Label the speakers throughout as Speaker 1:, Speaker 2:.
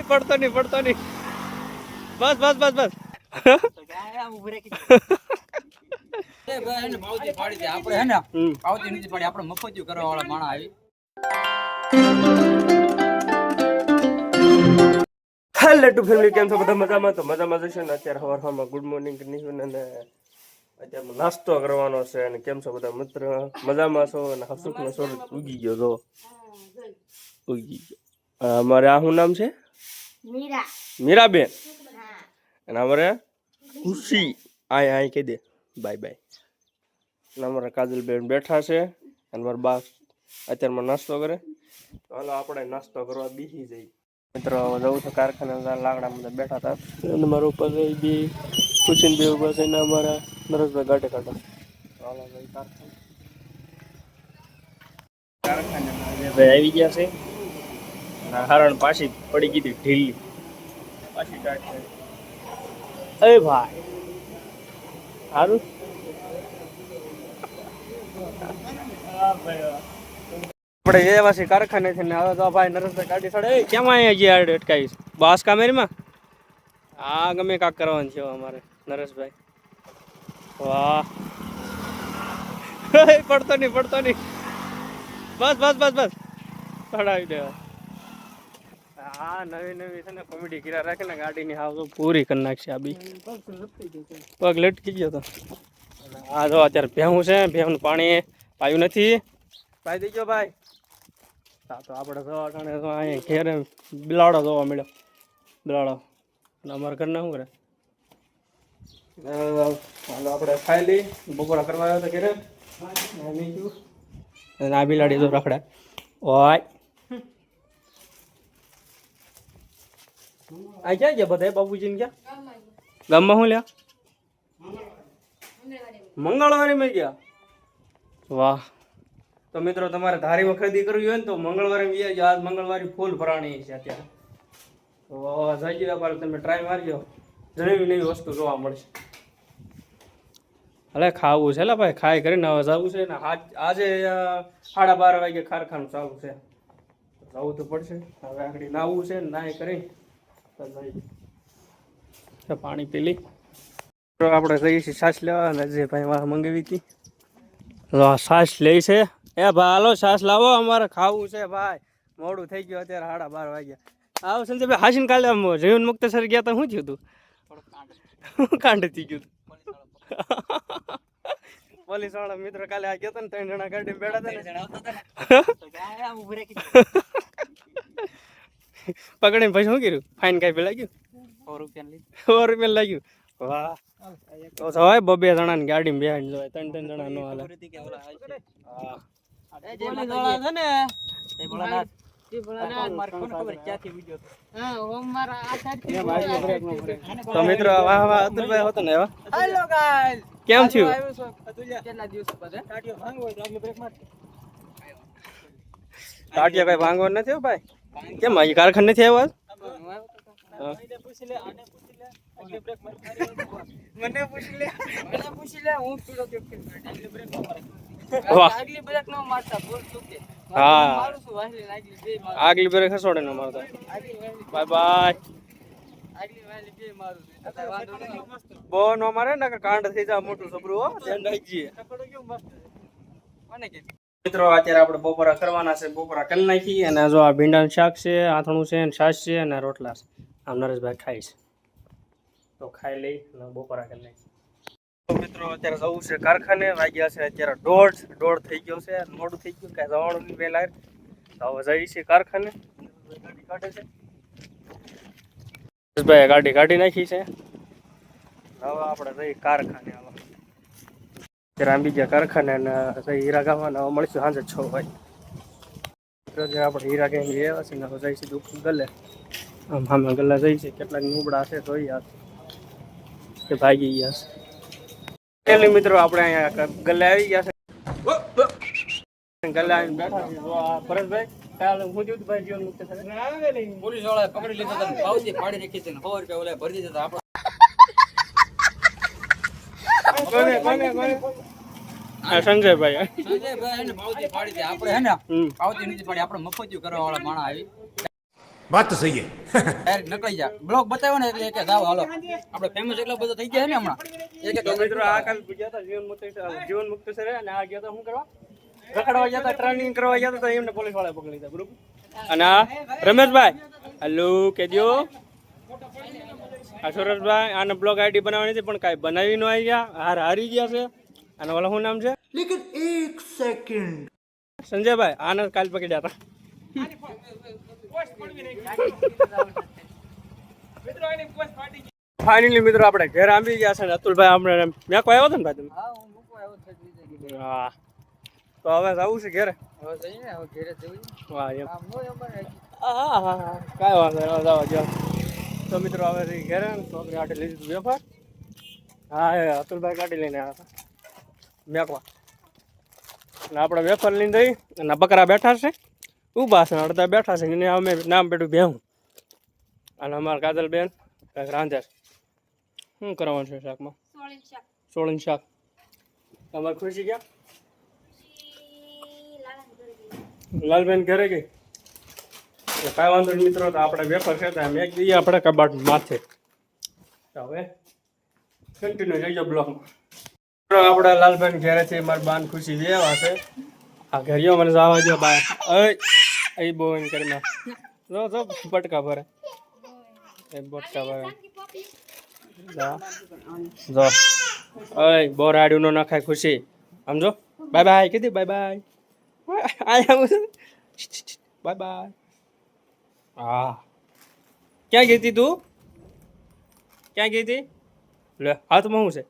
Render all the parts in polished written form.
Speaker 1: પડતો નહીં બસ બસ બસ બસ hello two family, કેમ છો બધા? મજામાં? તો મજામાં જશે ને. અત્યારે સવારમાં ગુડ મોર્નિંગ કરી અને અત્યારે નાસ્તો કરવાનો છે. અને કેમ છો બધા મિત્ર? મજામાં છો? અને હસુખનો સૂરજ ઉગી ગયો જો ઉગી ગયો. અમારે આ શું નામ છે? મીરાબેન. અને અમારે ખુશી. આય કહી દે બાય બાય. અને અમારા કાજલબેન બેઠા છે અને મારા બા અત્યારમાં નાસ્તો કરે. તો હાલો આપણે નાસ્તો કરવા બેસી જઈએ. મિત્રો જવું છું કારખાને, લાકડા બધા બેઠા હતા અને મારા ઉપર બી ખુશીને બે ઉભા છે ને અમારા નરેશભાઈ ગાડે કાઢો. કારખાને ભાઈ આવી ગયા છે. હરણ પાછી પડી ગઈ હતી ઢીલી, પાછી ટાઈટ થઈ. અરે ભાઈ સારું. આપણે એવા છે કારખાને છે ને હવે તો ભાઈ નરેશભાઈ ગાડી ચડે. કેમ અહીંયા ગયા અટકાવીશ બાસ કામેરીમાં? હા, ગમે કાક કરવાનું છે અમારે નરેશભાઈ. વાહ, પડતો નહીં બસ બસ બસ બસ ચડાવી દેવા. હા, નવી છે ને કોમેડી કર્યા રાખે ને ગાડીની હાવ તો પૂરી કરી નાખશે. આ બી પગ લટકી ગયો તો. હા જો અત્યારે ભેહું છે, ભેહું પાણી પાયું નથી. પાઈ દેજો ભાઈ. હા તો આપણે જોવા અહીંયા ઘેરે બિલાડો જોવા મળ્યો. બિલાડો અને અમારા ઘરના શું કરે? હાલો આપણે ખાઈ લઈ. બપોરા કરવા આવ્યો તો ઘેરે. અને આ બિલાડી તો રખડે. ઓય આ ક્યાં ગયા બધા? બાબુજી ને ક્યાં? ગામમાં શું લ્યા? મંગળવારે ગયા. વાહ. તો મિત્રો તમારે ધારીમાં ખરીદી કરવી હોય ને તો મંગળવારે વ્યાજ. આજ મંગળવારે ફૂલ ભરાણી છે અત્યારે. તો જઈ વેપાર તમે ટ્રાય મારજો, નવી નવી વસ્તુ જોવા મળશે. હલે ખાવું છે ભાઈ, ખાઈ કરીને હવે જવું છે ને. આજે 12:30 વાગે કારખાનું ચાલુ છે. જવું તો પડશે. હવે આગળ નાવું છે ને, નાય કરી પાણી પીલી. આપણે જઈએ છીએ છાશ લેવા. અને જે ભાઈ વાહ મંગાવી હતી છાશ લે છે. એ ભાઈ હાલો છાશ લાવો, અમારે ખાવું છે ભાઈ. મોડું થઈ ગયું અત્યારે 12:30 વાગ્યા. આવો સંજયભાઈ હાસીને કાલે જીવન મુક્તસર ગયા તો શું થયું હતું? કાંડ થઈ ગયું હતું. પોલીસ વાળા મિત્રો કાલે આ ગયા હતા ને, 3 જણા ગાડી બેઠા હતા ને. પકડીને પછી શું કર્યું? ફાઇન કાંઈ લાગ્યું? 100 રૂપિયા લાગ્યું. વાહ. તો સવાય 2 જણાની ગાડીમાં બેહાડીને જવાય, 3 જણા નો હાલે. તો મિત્રો વાહ વાહ અતુલભાઈ હતો ને. હેલો ગાઈસ, કેમ થયું? કેટલા દિવસ પછી ટાટિયા કઈ ભાંગવા નથી હો ભાઈ. કેમ આ કારખાને નથી આવ્યો? મને પૂછી લે હું પીડો કે આગલી બ્રેક નો મારતા બોલ ચૂકે. હા મારું શું વાહલી આગલી બ્રેક ખસોડે ન મારતા. Bye bye. આગલી વાહલી બે મારું તો વાંધો નહીં. બો નો મારે ને કે કાંડ થઈ જા મોટું સબરું. હો ધ્યાન રાખજે. ટકડો કેમ મસ્ત મને કે મિત્રો અત્યારે આપણે બપોરા કરવાના છે. બપોરા કરી નાખી અને જો આ ભીંડાનું શાક છે, આથણું છે, છાશ છે અને રોટલા છે. આમ નરેશભાઈ ખાય છે તો ખાઈ લઈ અને બપોરા કરી નાખી. મિત્રો અત્યારે જવું છે કારખાને. વાગ્યા છે અત્યારે 1:30 થઈ ગયો છે. મોડું થઈ ગયું, કાંઈ જવાનું નહીં વહેલા. હવે જઈએ છીએ કારખાને. ગાડી કાઢે છે ભાઈ, ગાડી કાઢી નાખી છે. હવે આપણે જઈએ કારખાને. અત્યારે આમ બીજા કારખાને અને હીરા ગામમાં હવે મળીશું સાંજે 6 વાગે. આપણે હીરા ગામ એવા છે ને હવે જઈશું દુકાન ગલે. આમ સામે ગલ્લા જઈ છે. કેટલાક નુબડા છે જોઈએ કે ભાગી ગયા છે. મિત્રો આપણે અહીંયા ગલ્લે આવી ગયા છે. ગલ્લે આવીને બેઠા છે. પરેશભાઈ કાલે હું જોયું ભાઈ જીવન મુક્ત પોલીસ વાળા પકડી લીધા હતા, પાવતી પાડી રાખી હતી, 100 રૂપિયા ઓલા ભરી દીધા. સંજયભાઈ એને પાવતી પાડી દે. આપણે હે ને પાવતી નથી પાડી, આપણે મફતિયું કરવા વાળા માણસ આવી.
Speaker 2: बात तो सही है
Speaker 3: ડાયરેક્ટ નકળી જા બ્લોગ બતાવ્યો ને એટલે કે જાવ હાલો આપણે ફેમસ એટલો બધો થઈ ગયા છે ને હમણાં
Speaker 1: તો મિત્રો આ કાલ ગયા હતા જીવન મુક્ત સર અને આ ગયા હતા શું કરવા રખડવા ગયા હતા ટ્રેનિંગ કરવા ગયા હતા તો એમને પોલીસ વાળા પકડી લીધા બરોબર અને આ રમેશભાઈ હેલો કેજો આ સુરેશભાઈ આને બ્લોગ આઈડી બનાવવાની છે પણ કાંઈ બનાવી ન આવી ગયા હારી ગયા છે અને ઓલા શું નામ છે
Speaker 2: लेकिन एक सेकंड
Speaker 1: સંજયભાઈ આને કાલ પકડ્યા હતા ફાઇનલી મિત્રો આપણે ઘરે આવી ગયા છે ને અતુલભાઈ આપણે મેકો આવ્યો હતો ને ભાઈ તમે
Speaker 3: હા હું મૂકવા આવ્યો છે બીજે
Speaker 1: હા તો હવે જવું છે ઘરે
Speaker 3: હવે જઈએ ને હવે ઘરે જઈએ
Speaker 1: વાહ એમ
Speaker 3: આમ નો નંબર
Speaker 1: હા કાંઈ વાંધો નહીં જવા જો તો મિત્રો હવે ઘરે ને છોકરી કાઢી લીધું વેફર હા એ અતુલભાઈ કાઢી લઈને આવ્યા હતા મેકવા અને આપણે વેફર લઈને જઈ અને બકરા બેઠા છે ઊભા છે અડધા બેઠા છે એને અમે નામ પેટું બેહું અને અમારા કાજલબેન કંઈક રાંધે છે શું કરવાનું છે શાકમાં સોળીનું શાક તમારે ખુશી ગયા લાલબેન ઘરે ગઈ કાંઈ વાંધો નહીં મિત્રો તો આપણે વેફર છે તો એક દઈએ આપણે કબાટ માથે તો હવે કન્ટિન્યુ રહેજો બ્લોકમાં આપણે લાલબેન ઘરે છે મારી બાન ખુશી વેવા છે આ ઘરિયો મને જવા દો બા એ બહુ એમ કરીને જો બટકા ભરે એ બટકા ભરે જો અય બહુ રાડ્યું નો નખાય ખુશી સમજો બાય બાય કીધી બાય બાય આયા બાય બાય હા ક્યાં ગઈ હતી તું ક્યાં ગઈ હતી લે હાથમાં શું છે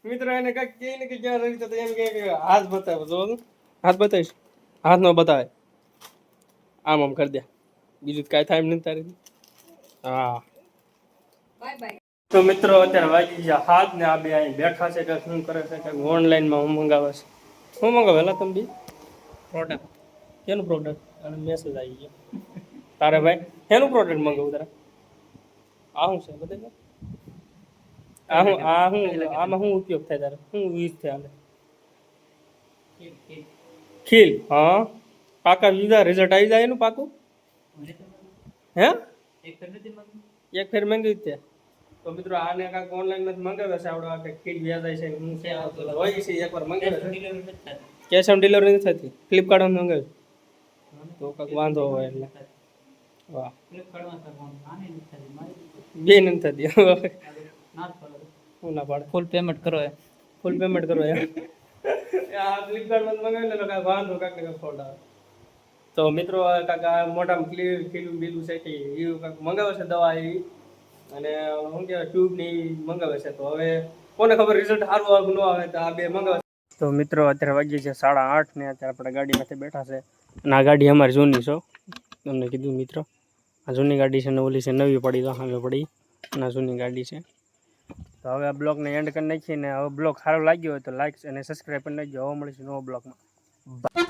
Speaker 1: મિત્રો એને કઈક કે ને કે ક્યાં રહી તો એમ કે હાથ બતાવે જો હાથ બતાવીશ હાથ નો બતાવે આમ આમ કરી દે બીજું કાંઈ થાય એમ નથી તારી હા તો મિત્રો અત્યારે વાગી ગયા હાથ ને આ બે અહીં બેઠા છે કંઈક શું કરે છે કંઈક ઓનલાઈનમાં હું મંગાવે છે શું મંગાવે લા તમે બી પ્રોડક્ટ કેનું પ્રોડક્ટ અને મેસેજ આવી ગયો તારે ભાઈ એનું પ્રોડક્ટ મંગાવું તારે આ શું છે બધે આમાં શું ઉપયોગ થાય તારે શું યુઝ થાય આને ખીલ હા પાકા યુઝર રિઝલ્ટ આવી જાય એનું પાકું હે એક ફેર મંગાવી ત્યાં તો મિત્રો આને કાંઈક ઓનલાઈન મંગાવે છે આવડો આ કંઈક ખીલ વ્યાજાય છે હું છે હોય છે એકવાર મંગાવે છે કેશ ઓન ડિલિવરી નથી થતી ફ્લિપકાર્ટમાં મંગાવ્યું તો કાંઈક વાંધો હોય એટલે વાહ બે નથી થતી હું ના પાડે
Speaker 3: ફૂલ પેમેન્ટ કરો
Speaker 1: ફૂલ પેમેન્ટ કરો આ ફ્લિપકાર્ટમાં મંગાવી લે તો કાંઈ વાંધો કાંઈક ને કાંઈક ફોલ્ટ આવે તો મિત્રો કાંઈક આ મોટામાં ખીલું બીલું છે કે એવું કાંઈક મંગાવે છે દવા એવી અને શું કહેવાય ટ્યુબની મંગાવે છે તો હવે કોને ખબર રિઝલ્ટ સારું આવે ન આવે તો આ બે મંગાવે તો મિત્રો અત્યારે વાગી છે 8:30 ને અત્યારે આપણે ગાડીમાંથી બેઠા છે અને આ ગાડી અમારી જૂની છો તમને કીધું મિત્રો આ જૂની ગાડી છે ને ઓલી છે નવી પડી તો સામે પડી અને આ જૂની ગાડી છે તો હવે આ બ્લોગને એન્ડ કરી નાખીને હવે બ્લોગ સારો લાગ્યો હોય તો લાઈક અને સબસ્ક્રાઈબ કરી નાખજો હવે મળીશું નવો બ્લોગમાં